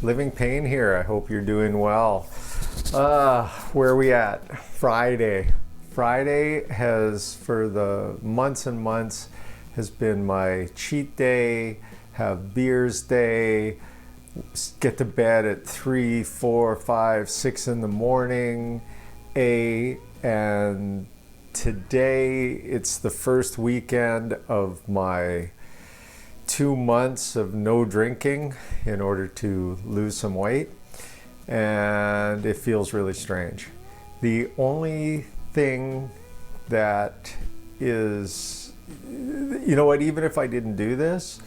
Living Pain here. I hope you're doing well. Where are we at? Friday. Friday has, for the months and months, has been my cheat day, have beers day, get to bed at 3, 4, 5, 6 in the morning, and today it's the first weekend of my 2 months of no drinking in order to lose some weight, and it feels really strange. The only thing that is, you know what, even if I didn't do this,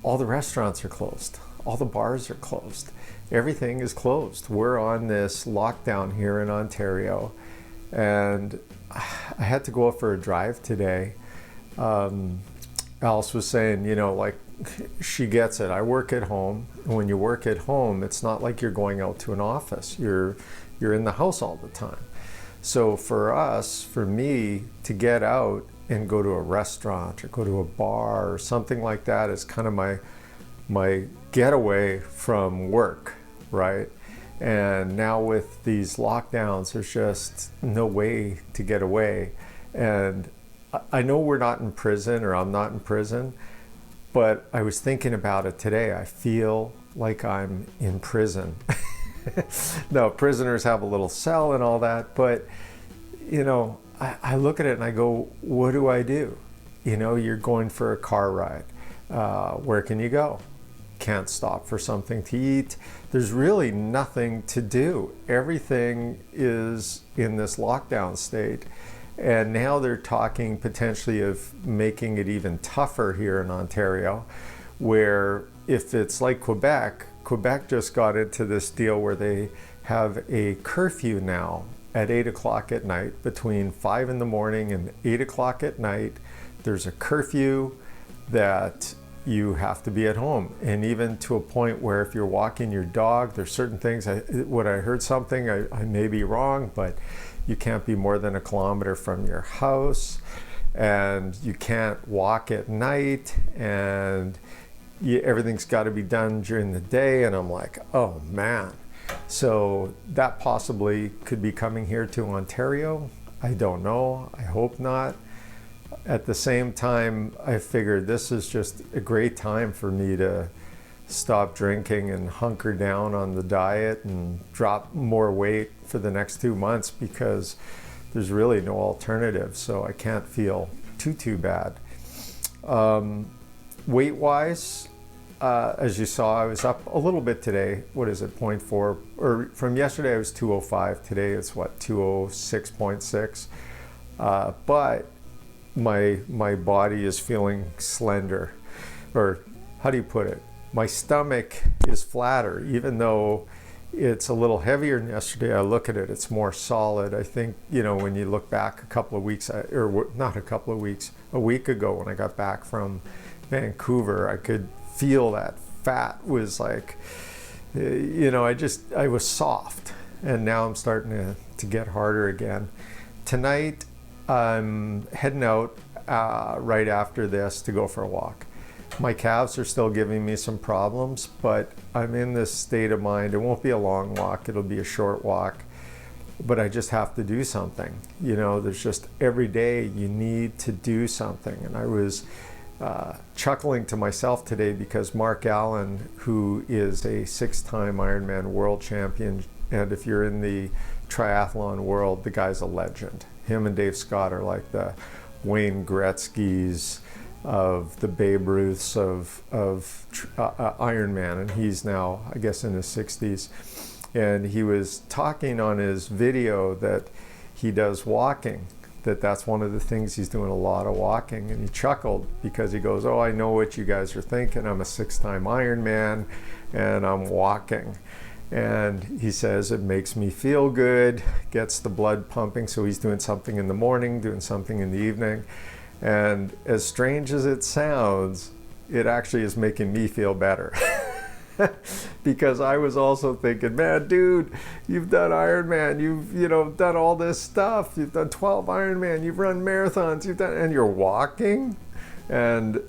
all the restaurants are closed, all the bars are closed, everything is closed. We're on this lockdown here in Ontario, and I had to go out for a drive today. Alice was saying, you know, like, she gets it. I work at home. And when you work at home, it's not like you're going out to an office. You're in the house all the time. So for us, for me, to get out and go to a restaurant or go to a bar or something like that is kind of my getaway from work, right? And now with these lockdowns, there's just no way to get away. And I know we're not in prison, or I'm not in prison, but I was thinking about it today. I feel like I'm in prison. No, prisoners have a little cell and all that, but you know, I look at it and I go, what do I do? You know, you're going for a car ride. Where can you go? Can't stop for something to eat. There's really nothing to do. Everything is in this lockdown state. And now they're talking potentially of making it even tougher here in Ontario, where if it's like Quebec just got into this deal where they have a curfew now at 8 o'clock at night. Between 5 in the morning and 8 o'clock at night, there's a curfew that you have to be at home. And even to a point where if you're walking your dog, there's certain things, I heard something, I may be wrong, but you can't be more than 1 kilometer from your house, and you can't walk at night, and everything's got to be done during the day. And I'm like, oh man. So that possibly could be coming here to Ontario. I don't know. I hope not. At the same time, I figured this is just a great time for me to stop drinking and hunker down on the diet and drop more weight for the next 2 months, because there's really no alternative. So I can't feel too bad. Weight wise, as you saw, I was up a little bit today. What is it, 0.4? Or from yesterday I was 205. Today it's what, 206.6. But my body is feeling slender, or how do you put it? My stomach is flatter, even though it's a little heavier than yesterday. I look at it, it's more solid. I think, you know, when you look back a couple of weeks, or not a couple of weeks, a week ago when I got back from Vancouver, I could feel that fat was like, you know, I was soft, and now I'm starting to get harder again. Tonight, I'm heading out right after this to go for a walk. My calves are still giving me some problems, but I'm in this state of mind. It won't be a long walk, it'll be a short walk, but I just have to do something. You know, there's just every day you need to do something. And I was chuckling to myself today because Mark Allen, who is a 6-time Ironman world champion, and if you're in the triathlon world, the guy's a legend. Him and Dave Scott are like the Wayne Gretzky's of the Babe Ruths of Ironman, and he's now, I guess, in his 60s. And he was talking on his video that he does walking, that's one of the things he's doing, a lot of walking. And he chuckled because he goes, oh, I know what you guys are thinking. I'm a 6-time Ironman and I'm walking. And he says it makes me feel good, gets the blood pumping. So he's doing something in the morning, doing something in the evening. And as strange as it sounds, it actually is making me feel better. Because I was also thinking, man, dude, you've done Ironman, you've done all this stuff, you've done 12 Ironman, you've run marathons, and you're walking. And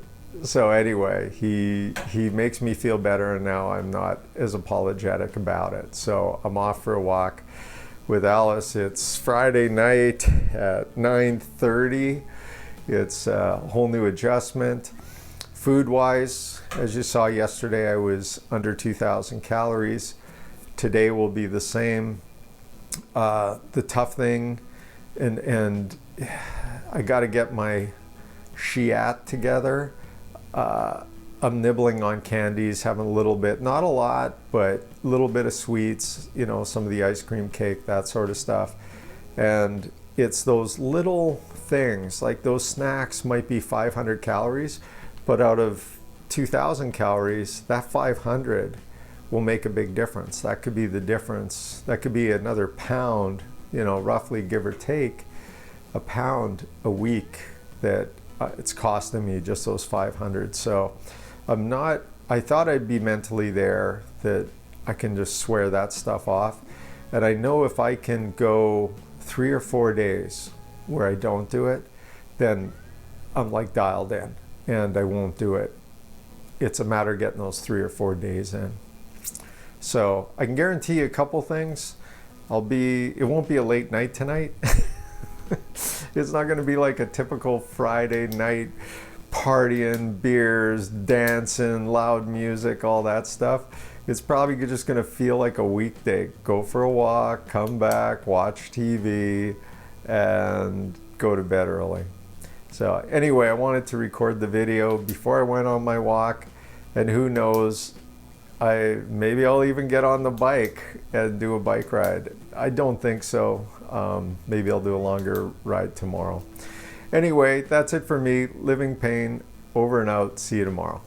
So anyway, he makes me feel better, and now I'm not as apologetic about it. So I'm off for a walk with Alice. It's Friday night at 9:30. It's a whole new adjustment. Food-wise, as you saw yesterday, I was under 2,000 calories. Today will be the same. The tough thing, and I got to get my shiat together. I'm nibbling on candies, having a little bit, not a lot, but a little bit of sweets, you know, some of the ice cream cake, that sort of stuff. And it's those little things, like those snacks might be 500 calories, but out of 2,000 calories, that 500 will make a big difference. That could be the difference. That could be another pound, you know, roughly give or take a pound a week that it's costing me, just those 500. So I thought I'd be mentally there, that I can just swear that stuff off. And I know if I can go 3 or 4 days where I don't do it, then I'm like dialed in and I won't do it. It's a matter of getting those 3 or 4 days in. So I can guarantee you a couple things. It won't be a late night tonight. It's not going to be like a typical Friday night partying, beers, dancing, loud music, all that stuff. It's probably just going to feel like a weekday. Go for a walk, come back, watch TV, and go to bed early. So anyway, I wanted to record the video before I went on my walk, and who knows, maybe I'll even get on the bike and do a bike ride. I don't think so. Maybe I'll do a longer ride tomorrow. Anyway, that's it for me. Living Pain, over and out. See you tomorrow.